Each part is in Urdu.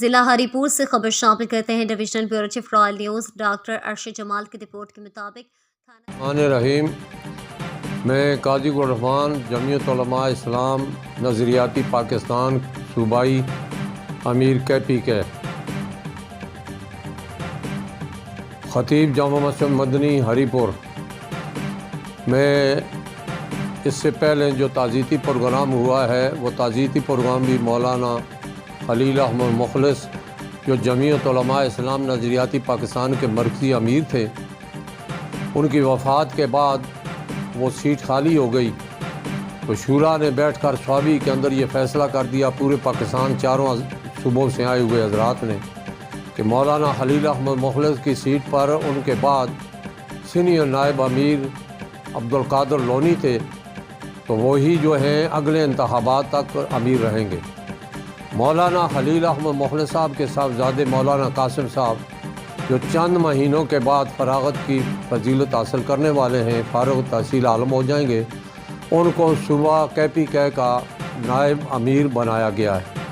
ضلع ہری پور سے خبر شامل کرتے ہیں۔ Divisional bureau chief Royal News doctor Arshad Jamal کی رپورٹ کے مطابق الرحمن الرحیم، میں قاضی گل الرحمان جمعیت علماء اسلام نظریاتی پاکستان صوبائی امیر KPK، خطیب جامع مسجد مدنی ہری پور میں اس سے پہلے جو تعزیتی پروگرام ہوا ہے وہ تعزیتی پروگرام بھی مولانا خلیل احمد مخلص جو جمعیت علماء اسلام نظریاتی پاکستان کے مرکزی امیر تھے، ان کی وفات کے بعد وہ سیٹ خالی ہو گئی تو شورا نے بیٹھ کر صوابی کے اندر یہ فیصلہ کر دیا پورے پاکستان چاروں صوبوں سے آئے ہوئے حضرات نے کہ مولانا خلیل احمد مخلص کی سیٹ پر ان کے بعد سینئر نائب امیر عبدالقادر لونی تھے تو وہی جو ہیں اگلے انتخابات تک امیر رہیں گے۔ مولانا خلیل احمد مخلص صاحب کے صاحبزادے مولانا قاسم صاحب جو چند مہینوں کے بعد فراغت کی فضیلت حاصل کرنے والے ہیں، فارغ تحصیل عالم ہو جائیں گے، ان کو صوبہ KPK کا نائب امیر بنایا گیا ہے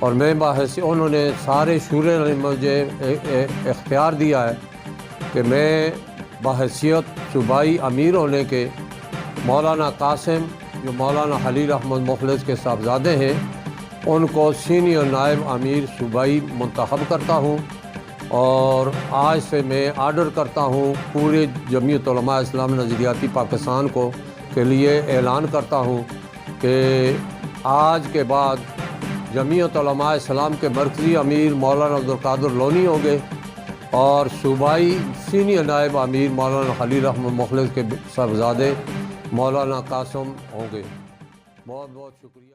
اور میں انہوں نے سارے شورے نے مجھے اختیار دیا ہے کہ میں بحیثیت صوبائی امیر ہونے کے مولانا قاسم جو مولانا خلیل احمد مخلص کے صاحبزادے ہیں ان کو سینئر نائب امیر صوبائی منتخب کرتا ہوں، اور آج سے میں آرڈر کرتا ہوں پورے جمعیت علماء اسلام نظریاتی پاکستان کو کے لیے اعلان کرتا ہوں کہ آج کے بعد جمعیت علماء اسلام کے مرکزی امیر مولانا عبدالقادر لونی ہوں گے اور صوبائی سینئر نائب امیر مولانا خلیل احمد مخلص کے صاحبزادے مولانا قاسم ہوں گے۔ بہت بہت شکریہ۔